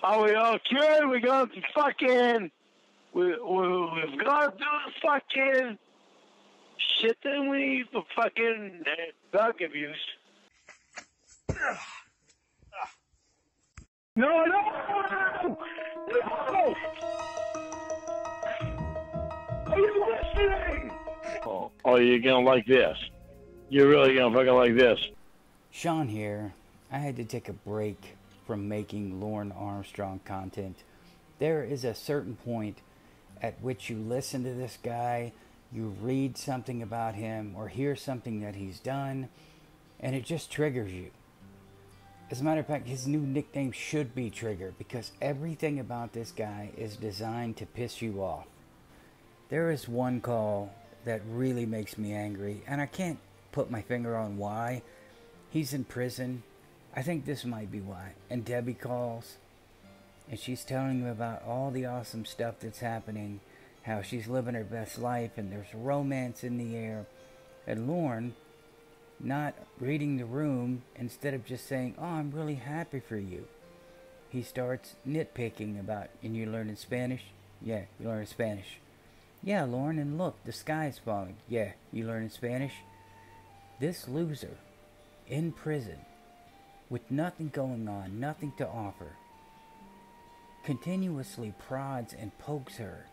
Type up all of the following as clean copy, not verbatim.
Are we all cured? We're going to fucking... We've gone through the fucking shit that we fucking drug abuse. No! Are you listening? Oh, you're gonna like this. You're really gonna fucking like this. Sean here. I had to take a break from making Lorne Armstrong content. There is a certain point at which you listen to this guy, you read something about him, or hear something that he's done, and it just triggers you. As a matter of fact, his new nickname should be Trigger, because everything about this guy is designed to piss you off. There is one call that really makes me angry, and I can't put my finger on why. He's in prison. I think this might be why. And Debbie calls, and she's telling him about all the awesome stuff that's happening, how she's living her best life, and there's romance in the air. And Lorne, not reading the room, instead of just saying, "Oh, I'm really happy for you," he starts nitpicking about, "And you're learning Spanish?" "Yeah, you learning Spanish." "Yeah, Lorne, and look, the sky's falling." "Yeah, you learning Spanish?" This loser, in prison, with nothing going on, nothing to offer, continuously prods and pokes her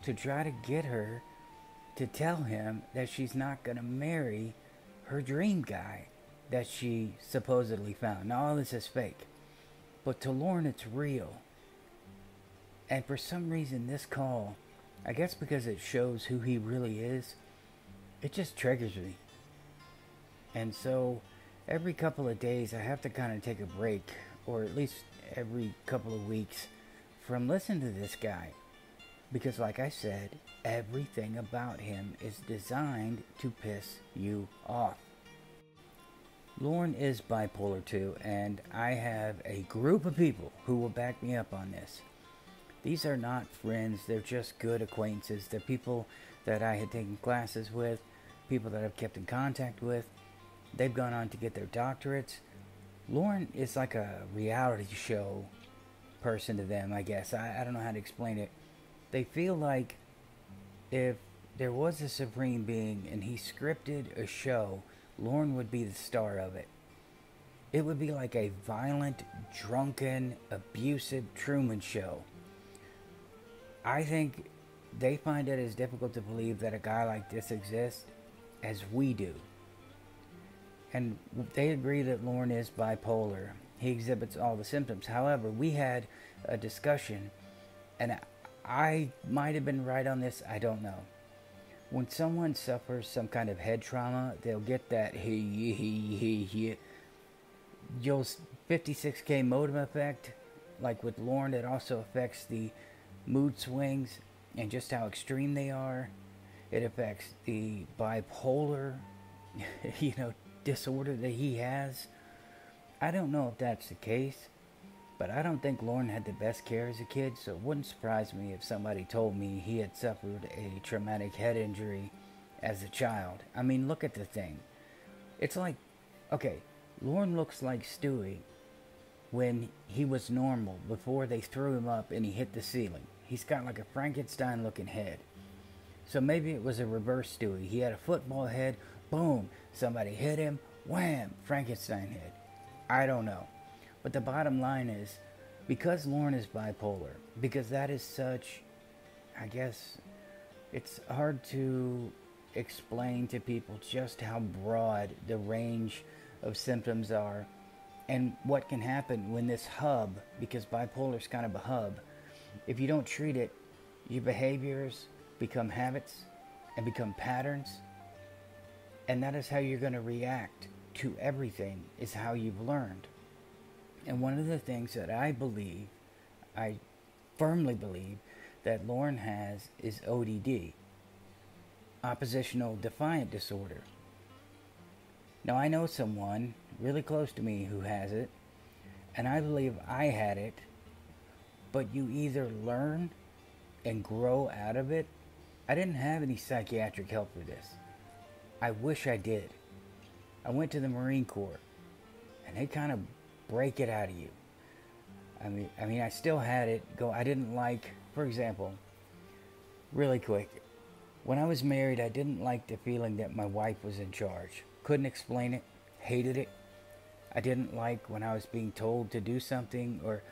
to try to get her to tell him that she's not going to marry her dream guy that she supposedly found. Now, all this is fake, but to Lorne it's real. And for some reason this call, I guess because it shows who he really is, it just triggers me. And so every couple of days I have to kind of take a break, or at least every couple of weeks, from listening to this guy. Because like I said, everything about him is designed to piss you off. Lorne is bipolar too, and I have a group of people who will back me up on this. These are not friends, they're just good acquaintances. They're people that I had taken classes with, people that I've kept in contact with. They've gone on to get their doctorates. Lorne is like a reality show person to them, I guess. I don't know how to explain it. They feel like if there was a supreme being and he scripted a show, Lorne would be the star of it. It would be like a violent, drunken, abusive Truman Show. I think they find it as difficult to believe that a guy like this exists as we do. And they agree that Lorne is bipolar. He exhibits all the symptoms. However, we had a discussion, and I might have been right on this, I don't know. When someone suffers some kind of head trauma, they'll get that you'll 56K modem effect. Like with Lorne, it also affects the mood swings and just how extreme they are. It affects the bipolar, disorder that he has. I don't know if that's the case, but I don't think Lorne had the best care as a kid, so it wouldn't surprise me if somebody told me he had suffered a traumatic head injury as a child. I mean, look at the thing. It's like, okay, Lorne looks like Stewie when he was normal, before they threw him up and he hit the ceiling. He's got like a Frankenstein looking head. So maybe it was a reverse Stewie. He had a football head, boom, somebody hit him, wham, Frankenstein head. I don't know. But the bottom line is, because Lorne is bipolar, because that is such, I guess, it's hard to explain to people just how broad the range of symptoms are and what can happen when this hub, because bipolar is kind of a hub, if you don't treat it, your behaviors become habits and become patterns, and that is how you're going to react to everything, is how you've learned. And one of the things that I firmly believe that Lorne has is O.D.D, oppositional defiant disorder. Now, I know someone really close to me who has it, and I believe I had it, but you either learn and grow out of it. I didn't have any psychiatric help for this. I wish I did. I went to the Marine Corps, and they kind of break it out of you. I mean, I still had it go. I didn't like, for example, really quick. When I was married, I didn't like the feeling that my wife was in charge. Couldn't explain it. Hated it. I didn't like when I was being told to do something, or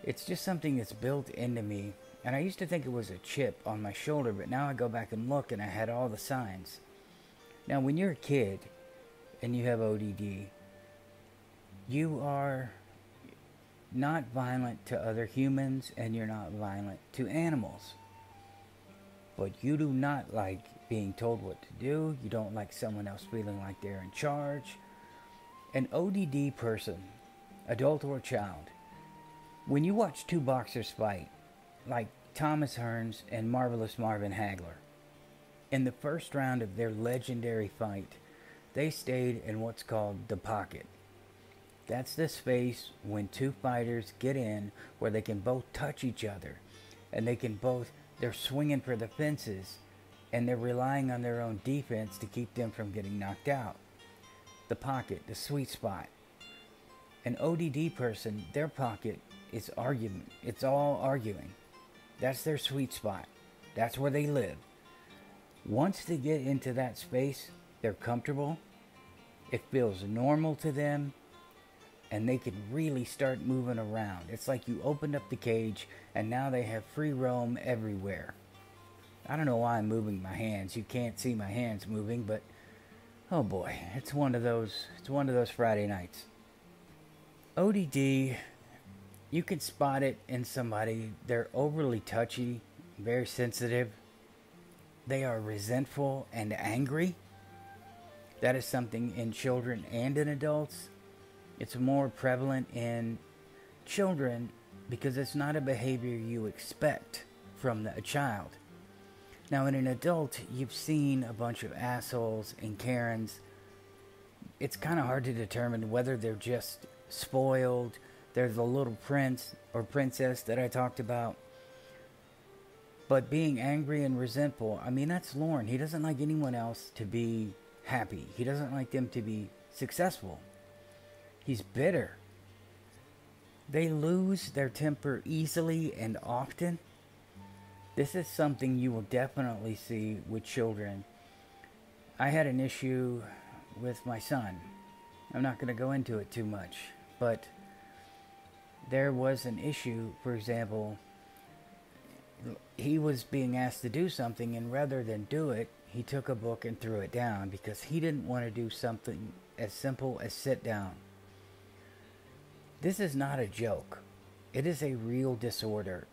it's just something that's built into me. And I used to think it was a chip on my shoulder, but now I go back and look and I had all the signs. Now, when you're a kid and you have ODD, you are not violent to other humans and you're not violent to animals. But you do not like being told what to do. You don't like someone else feeling like they're in charge. An ODD person, adult or child, when you watch two boxers fight, like Thomas Hearns and Marvelous Marvin Hagler, in the first round of their legendary fight, they stayed in what's called the pocket. That's the space when two fighters get in where they can both touch each other and they're swinging for the fences and they're relying on their own defense to keep them from getting knocked out. The pocket, the sweet spot. An ODD person, their pocket is argument. It's all arguing. That's their sweet spot. That's where they live. Once they get into that space, they're comfortable. It feels normal to them. And they can really start moving around. It's like you opened up the cage and now they have free roam everywhere. I don't know why I'm moving my hands. You can't see my hands moving, but oh boy, it's one of those Friday nights. ODD, you can spot it in somebody. They're overly touchy, very sensitive. They are resentful and angry. That is something in children and in adults. It's more prevalent in children because it's not a behavior you expect from a child. Now, in an adult, you've seen a bunch of assholes and Karens. It's kind of hard to determine whether they're just spoiled. There's the little prince or princess that I talked about. But being angry and resentful, I mean, that's Lorne. He doesn't like anyone else to be happy. He doesn't like them to be successful. He's bitter. They lose their temper easily and often. This is something you will definitely see with children. I had an issue with my son. I'm not going to go into it too much, but there was an issue. For example, he was being asked to do something, and rather than do it, he took a book and threw it down because he didn't want to do something as simple as sit down. This is not a joke. It is a real disorder.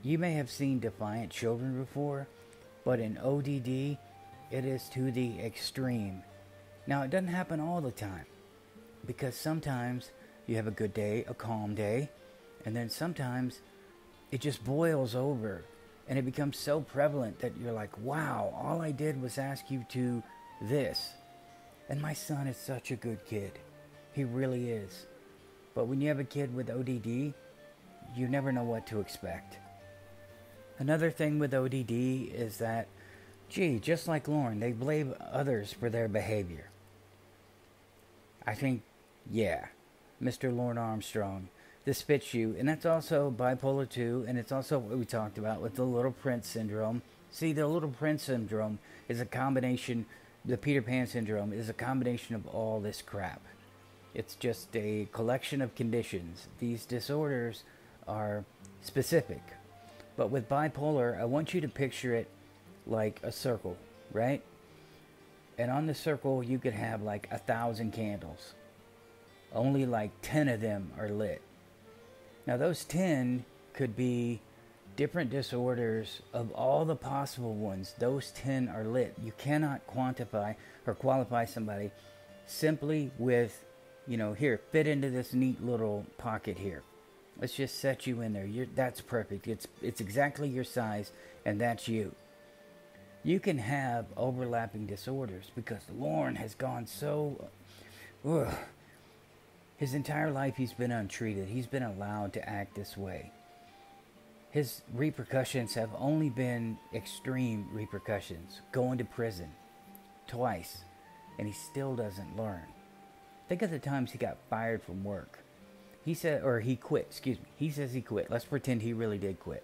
You may have seen defiant children before, but in ODD, it is to the extreme. Now, it doesn't happen all the time, because sometimes you have a good day, a calm day, and then sometimes it just boils over, and it becomes so prevalent that you're like, wow, all I did was ask you to this. And my son is such a good kid. He really is. But when you have a kid with ODD, you never know what to expect. Another thing with ODD is that, just like Lorne, they blame others for their behavior. I think, Mr. Lorne Armstrong, this fits you. And that's also bipolar 2, and it's also what we talked about with the Little Prince syndrome. See, the Little Prince syndrome is a combination, the Peter Pan syndrome is a combination of all this crap. It's just a collection of conditions. These disorders are specific. But with bipolar, I want you to picture it like a circle, right? And on the circle, you could have like 1,000 candles. Only like 10 of them are lit. Now, those 10 could be different disorders. Of all the possible ones, those 10 are lit. You cannot quantify or qualify somebody simply with, here, fit into this neat little pocket here. Let's just set you in there. That's perfect. It's exactly your size, and that's you. You can have overlapping disorders because Lorne has gone so... His entire life he's been untreated. He's been allowed to act this way. His repercussions have only been extreme repercussions. Going to prison twice, and he still doesn't learn. Think of the times he got fired from work. He said, or he quit, excuse me. He says he quit. Let's pretend he really did quit.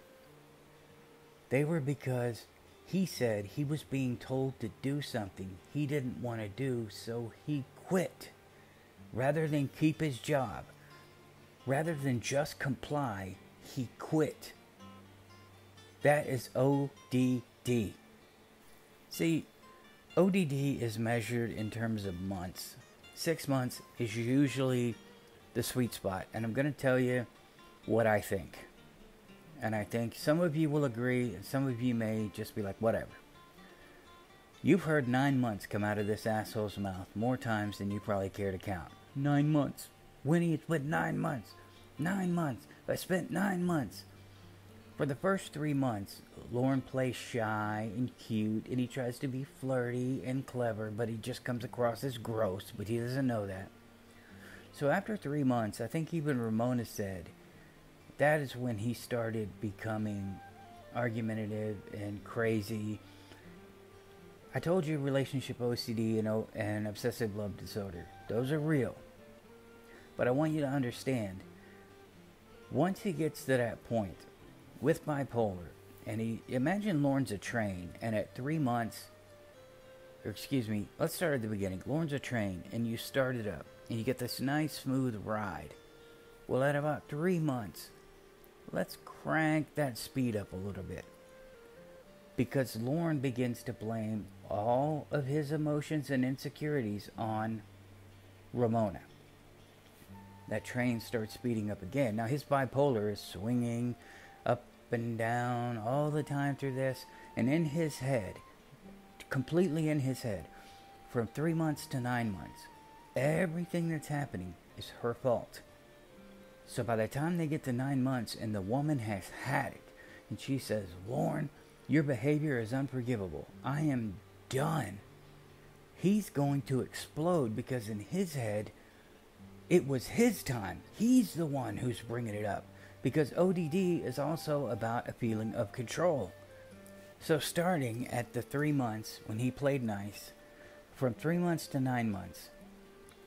They were because he said he was being told to do something he didn't want to do, so he quit. Rather than keep his job, rather than just comply, he quit. That is O.D.D. See, O.D.D is measured in terms of months. 6 months is usually the sweet spot. And I'm going to tell you what I think. And I think some of you will agree, and some of you may just be like, whatever. You've heard 9 months come out of this asshole's mouth more times than you probably care to count. 9 months. Winnie, it's been 9 months. 9 months. I spent 9 months. For the first 3 months, Lorne plays shy and cute, and he tries to be flirty and clever, but he just comes across as gross, but he doesn't know that. So after 3 months, I think even Ramona said, that is when he started becoming argumentative and crazy. I told you relationship OCD and obsessive love disorder. Those are real. But I want you to understand, once he gets to that point, with bipolar, and imagine Lorne's a train, and at 3 months, or excuse me, let's start at the beginning. Lorne's a train, and you start it up, and you get this nice smooth ride. Well, at about 3 months, let's crank that speed up a little bit. Because Lorne begins to blame all of his emotions and insecurities on Ramona. That train starts speeding up again. Now, his bipolar is swinging up and down all the time through this. And in his head, completely in his head, from 3 months to 9 months, everything that's happening is her fault. So by the time they get to 9 months and the woman has had it, and she says, Lorne, your behavior is unforgivable. I am done. He's going to explode because in his head, it was his time. He's the one who's bringing it up. Because ODD is also about a feeling of control. So starting at the 3 months when he played nice, from 3 months to 9 months,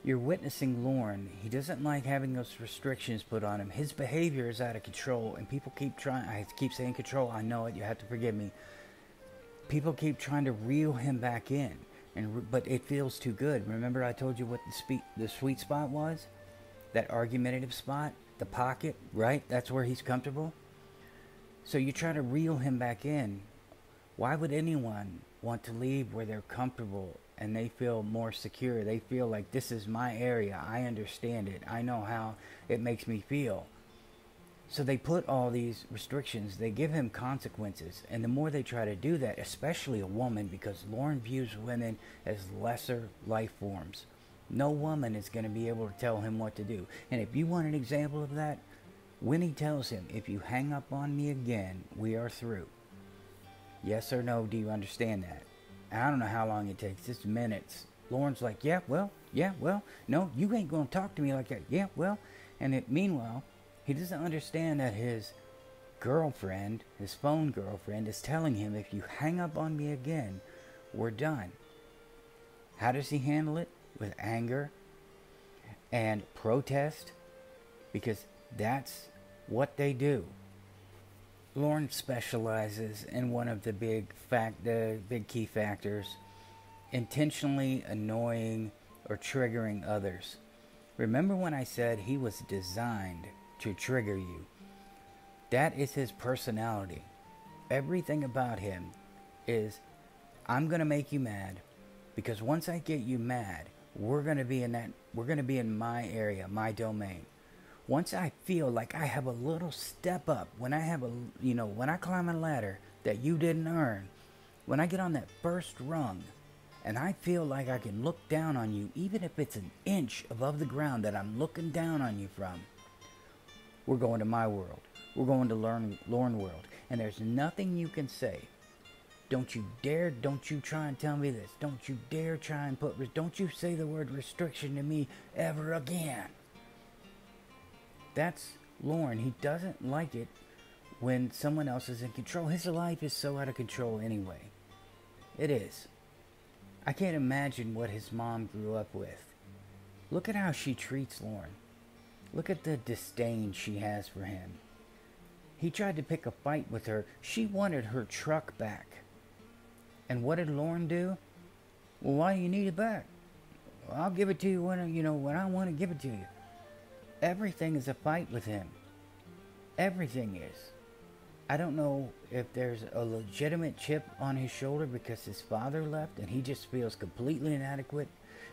you're witnessing Lorne. He doesn't like having those restrictions put on him. His behavior is out of control, and people keep trying. I keep saying control. I know it. You have to forgive me. People keep trying to reel him back in, but it feels too good. Remember I told you what the sweet spot was? That argumentative spot? The pocket, right? That's where he's comfortable. So you try to reel him back in. Why would anyone want to leave where they're comfortable and they feel more secure? They feel like this is my area. I understand it. I know how it makes me feel. So they put all these restrictions. They give him consequences. And the more they try to do that, especially a woman, because Lorne views women as lesser life forms. No woman is going to be able to tell him what to do. And if you want an example of that, Winnie tells him, if you hang up on me again, we are through. Yes or no, do you understand that? I don't know how long it takes. It's minutes. Lorne's like, yeah, well, no, you ain't going to talk to me like that. Yeah, well. And meanwhile, he doesn't understand that his girlfriend, his phone girlfriend, is telling him, if you hang up on me again, we're done. How does he handle it? With anger and protest, because that's what they do. Lorne specializes in one of the big key factors, intentionally annoying or triggering others. Remember when I said he was designed to trigger you? That is his personality. Everything about him is, I'm going to make you mad, because once I get you mad, we're going to be in my area, my domain. Once I feel like I have a little step up, when I climb a ladder that you didn't earn, when I get on that first rung, and I feel like I can look down on you, even if it's an inch above the ground that I'm looking down on you from, we're going to my world. We're going to Lorne world. And there's nothing you can say. Don't you try and tell me this. don't you say the word restriction to me ever again. That's Lorne. He doesn't like it when someone else is in control. His life is so out of control anyway. It is. I can't imagine what his mom grew up with. Look at how she treats Lorne. Look at the disdain she has for him. He tried to pick a fight with her. She wanted her truck back. And what did Lorne do? Well, why do you need it back? Well, I'll give it to you when I want to give it to you. Everything is a fight with him. Everything is. I don't know if there's a legitimate chip on his shoulder because his father left and he just feels completely inadequate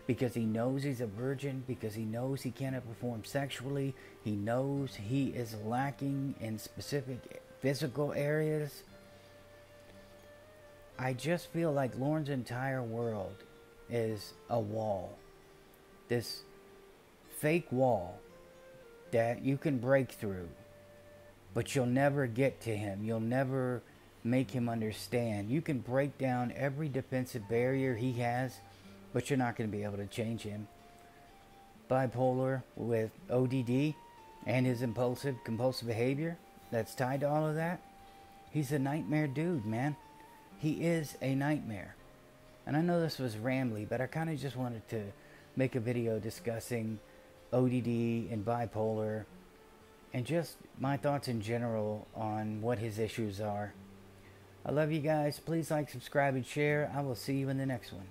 because he knows he's a virgin, because he knows he cannot perform sexually, he knows he is lacking in specific physical areas. I just feel like Lorne's entire world is a wall. This fake wall that you can break through, but you'll never get to him. You'll never make him understand. You can break down every defensive barrier he has, but you're not going to be able to change him. Bipolar with O.D.D. and his compulsive behavior that's tied to all of that. He's a nightmare dude, man. He is a nightmare. And I know this was rambly, but I kind of just wanted to make a video discussing O.D.D. and bipolar and just my thoughts in general on what his issues are. I love you guys. Please like, subscribe, and share. I will see you in the next one.